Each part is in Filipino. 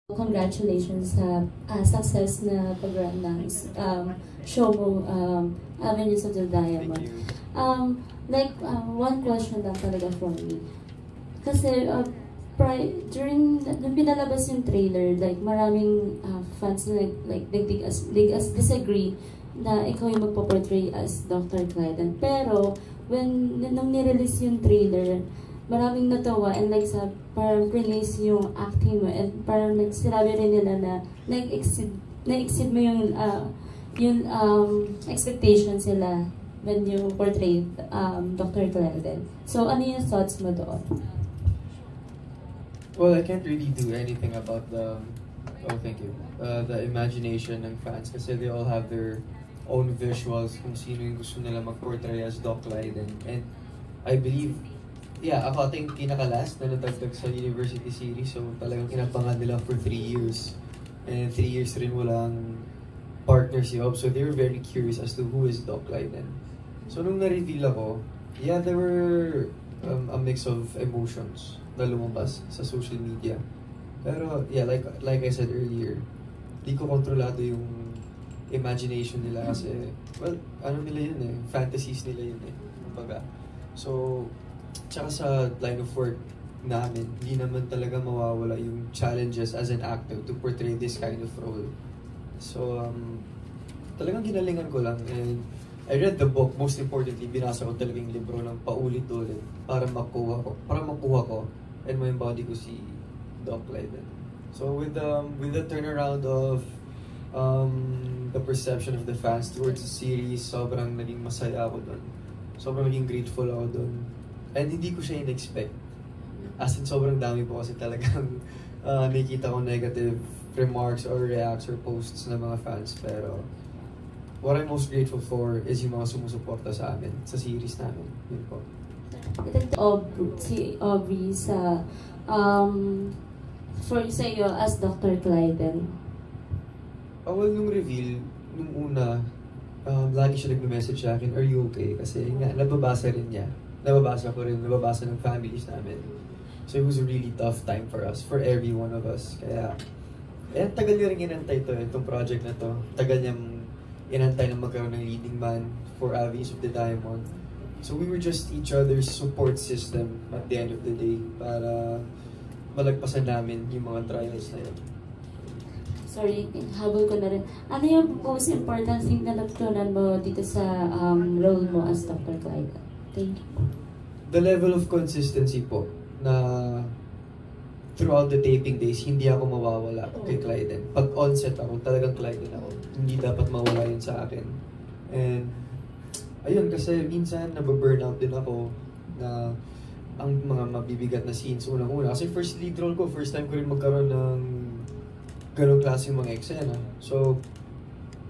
Congratulations sa success na pag-run ng show mo, Avenues of the Diamond. One question lang talaga from me. Kasi during nung pinalabas yung trailer, like maraming fans na disagree na ikaw yung magpo-portray as Dr. Clyden. Pero nung nirelease yung trailer, maraming natawa and parang praise yung acting mo and parang sinabi rin nila na na-exceed mo yung expectations nila when you portray Dr. Clyden. So ano yung thoughts mo doon? Well, I can't really do anything about the the imagination ng fans kasi they all have their own visuals kung sino yung gusto nila mag-portray as Doc Clyden. And I believe, ako ating pinaka-last na natagdag sa University series, so talagang kinabangan nila for 3 years. And 3 years rin walang partner si Hope, so they were very curious as to who is Doc Clyden. So nung na-reveal ako, there were a mix of emotions na lumabas sa social media. Pero like I said earlier, di ko kontrolado yung imagination nila kasi, well, ano nila yun fantasies nila yun kumbaga. So, tsaka sa line of work namin, hindi naman talaga mawawala yung challenges as an actor to portray this kind of role. So, talagang ginalingan ko lang and I read the book, most importantly, binasa ko talagang libro ng paulit-ulit para makuha ko and ma-embody ko si Doc Clyden. So with the turnaround of the perception of the fans towards the series, sobrang naging masaya ako doon. Sobrang naging grateful ako doon. And hindi ko siya in-expect. As in, sobrang dami po kasi talagang nakikita ko negative remarks or reacts or posts ng mga fans. Pero what I'm most grateful for is yung mga sumusuporta sa amin, sa series namin. Yun po. Si Aubrey sa iyo as Dr. Clyden. Well, nung reveal, nung una, lagi siya nag-message sa akin, "Are you okay?" Kasi nga, nababasa rin niya. Nababasa ko rin, nababasa ng families namin. So it was a really tough time for us, for every one of us. Kaya, tagal niya rin inantay itong project na to. Tagal niyang inantay na magkaroon ng leading man for Avenues of the Diamond. So we were just each other's support system at the end of the day para malagpasan namin yung mga trials na yun. Sorry, habol ko na rin. Ano yung most important thing na natutunan mo dito sa role mo as Dr. Clyden? Thank you. The level of consistency po na throughout the taping days, hindi ako mawawala kay Clyden. Pag on-set ako, talagang Clyden ako. Hindi dapat mawala yun sa akin. And ayun, kasi minsan nababurnout din ako na ang mga mabibigat na scenes unang-una. Kasi first lead role ko, first time ko rin magkaroon ng ganong klaseng mga eksena. So,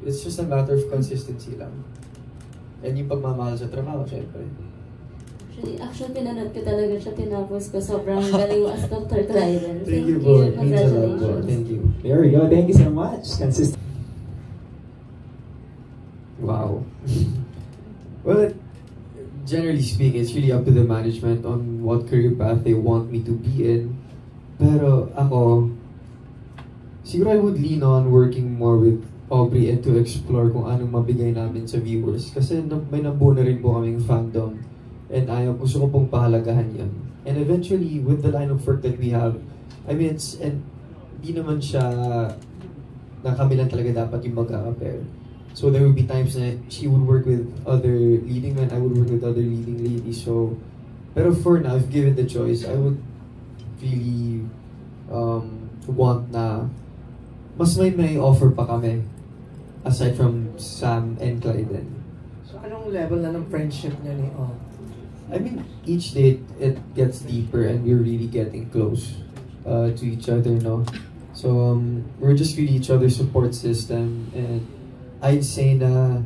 it's just a matter of consistency lang. And yung pagmamahal sa trabaho, syempre. Actually, pinanood ko talaga siya, tinapos ko. Sobrang galing mo as Dr. Clyden. Thank you po. Congratulations. Thank you. There we go. Thank you so much. Consistent. Wow. Well, generally speaking, it's really up to the management on what career path they want me to be in. Pero ako, siguro I would lean on working more with Aubrey and to explore kung anong mabigay namin sa viewers. Kasi may nabuo na rin po kaming fandom. And gusto ko pong pahalagahan yan. And eventually, with the line of work that we have, I mean, di naman siya na kami lang talaga dapat yung magkaka-pair. So there would be times na she would work with other leading men, I would work with other leading ladies. So, pero for now, if given the choice, I would really want na mas may offer pa kami aside from Sam and Clyden. So anong level na ng friendship niyo ni I mean, each day it gets deeper and we're really getting close to each other, no? So we're just really each other's support system, and I'd say na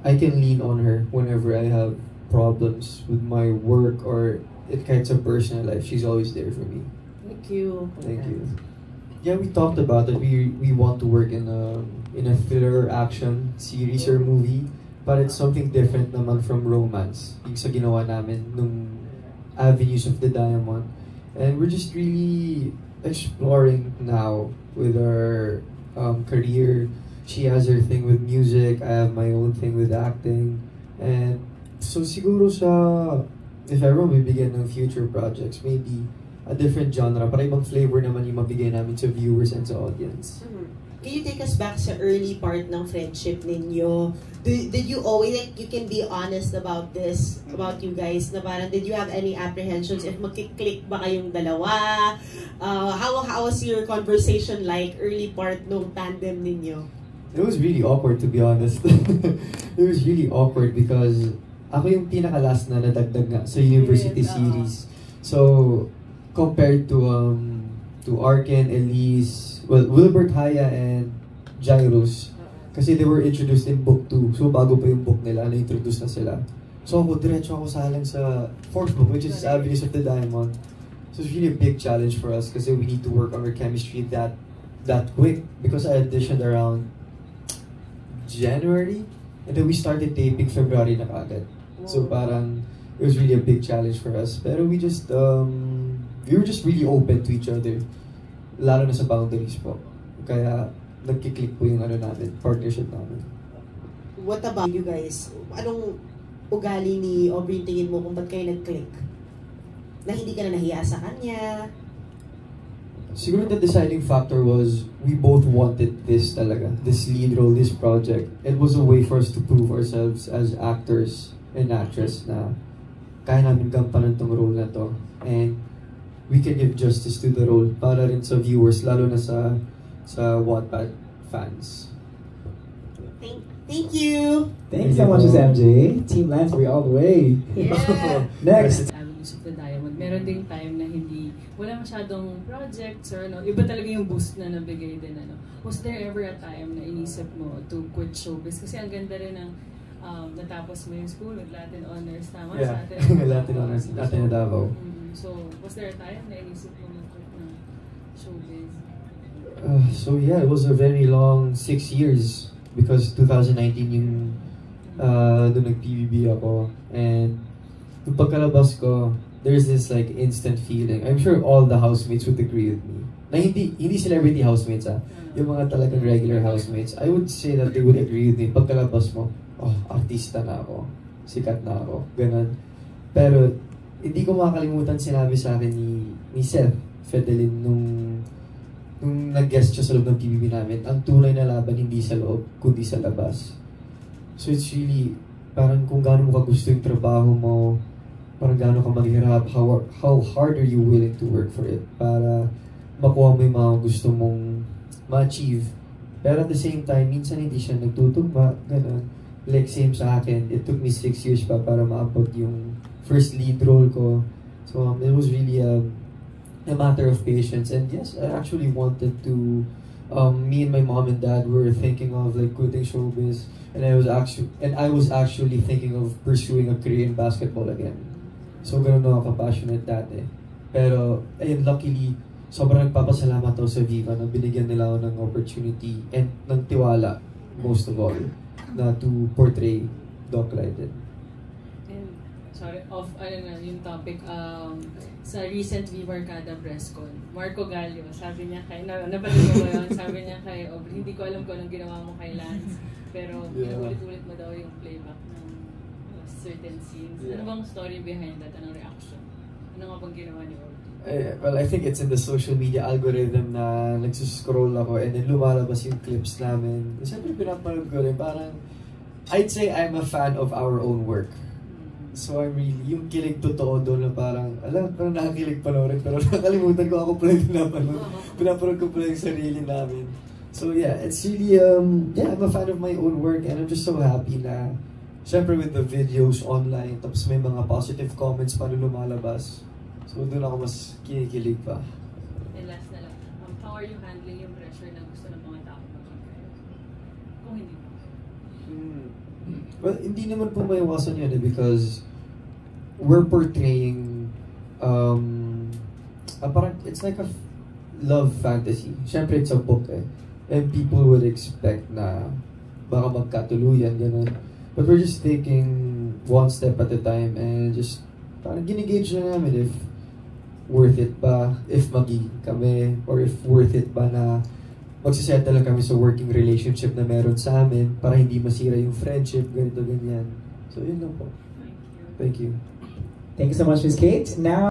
I can lean on her whenever I have problems with my work or it kinds of personal life. She's always there for me. Thank you. Thank you. Yeah, we talked about it. We want to work in a thriller action series or movie, but it's something different naman from romance. Yung sa ginawa namin nung Avenues of the Diamond. And we're just really exploring now with our career. She has her thing with music, I have my own thing with acting. And so siguro if ever we begin ng future projects, maybe a different genre, para ibang flavor naman yung mabigay namin sa viewers and sa audience. Can you take us back sa early part ng friendship ninyo? Did you always, like, you can be honest about this, about you guys, na parang, did you have any apprehensions if magkiklik ba kayong dalawa? How was your conversation like early part nung tandem ninyo? It was really awkward, to be honest. It was really awkward because ako yung pinaka-last na nadagdag nga sa university series. So, compared to Arken, Elise, well, Wilbert Haya and Jairus, kasi they were introduced in book 2. So, bago pa yung book nila, na-introduce na sila. So, diretso ako salang sa fourth book, which is Avenues of the Diamond. So, it's really a big challenge for us kasi we need to work on our chemistry that quick because I auditioned around January and then we started taping February na kagad. So, parang, it was really a big challenge for us. Pero we were just really open to each other. Lalo na sa boundaries po. Kaya nagkiklik po yung partnership namin. What about you guys? Anong ugali ni Aubrey tingin mo kung ba't kayo nag-click? Na hindi ka na nahiya sa kanya? Siguro the deciding factor was we both wanted this talaga. This lead role, this project. It was a way for us to prove ourselves as actors and actress na kaya namin gampanan tong role na to. And we can give justice to the role para rin sa viewers, lalo na sa Wattpad fans. Thank you! Thank you so much, MJ. Team Lansbury all the way. Yeah. Next. Avenues of the Diamond. Meron ding time na wala masyadong projects or iba talaga yung boost na nabigay din. Was there ever a time na inisip mo to quit showbiz? Kasi ang ganda rin ng natapos mo yung school with Latin Honors. Tama? Yeah, Latin Honors, Latin Davao. So, was there a time na inisip mo mag-quit ng showbiz? So yeah, it was a very long 6 years because 2019 yung doon nag-PBB ako. And yung pagkalabas ko, there's this like instant feeling. I'm sure all the housemates would agree with me. Na hindi celebrity housemates yung mga talagang regular housemates. I would say that they would agree with me. Pagkalabas mo, artista na ako. Sikat na ako. Ganun. Pero hindi ko makakalimutan sinabi sa akin ni Seth Fedelin nung nag-guest siya sa loob ng PBB namin, ang tunay na laban hindi sa loob, kundi sa labas. So it's really, parang kung gaano mo kagusto yung trabaho mo, parang gaano ka maghirap, how hard are you willing to work for it para makuha mo yung mga gusto mong ma-achieve. Pero at the same time, minsan hindi siya nagtutugma, gano'n. Like same sa akin, it took me 6 years pa para maabot yung first lead role ko. So it was really a matter of patience. And yes, I actually wanted to. Me and my mom and dad were thinking of like quitting showbiz, and I was actually thinking of pursuing a career in basketball again. So ganun ako ka-passionate dati. Pero ayun, luckily, sobrang nagpapasalamat ako sa Viva na binigyan nila ako ng opportunity and ng tiwala, most of all, na to portray Doc Lydon. Sorry, yung topic, sa recent Viva Arcada press con, Marco Gallio, sabi niya nabalik ko yun, sabi niya kay Aubrey, hindi ko alam kung anong ginawa mo kay Lance, pero ulit-ulit mo daw yung playback ng certain scenes. Ano bang story behind that? Anong reaction? Ano nga bang ginawa ni Aubrey? Well, I think it's in the social media algorithm na nagsuscroll ako and then lumalabas yung clips namin. Siyempre pinapanood ko rin, parang I'd say I'm a fan of our own work. So I'm really, yung kilig totoo doon na parang nakakilig panoorin pero nakalimutan ko ako pala yung pinapanood ko pala yung sarili namin. So yeah, it's really, I'm a fan of my own work and I'm just so happy na syempre with the videos online, tapos may mga positive comments pa na lumalabas. So doon ako mas kinikilig pa. And last na lang, how are you handling yung pressure na gusto ng mga tao maging kayo? Kung hindi mo. Well, hindi naman po maiwasan yun because we're portraying parang it's like a love fantasy. Siyempre, it's a book and people would expect na baka magkatuluyan, ganun. But we're just taking one step at a time and just parang ginigauge na namin worth it ba if magiging kami, or if worth it ba na magsisettle lang kami sa working relationship na meron sa amin para hindi masira yung friendship, ganito, ganyan. So, yun lang po. Thank you. Thank you so much, Miss Kate. Now.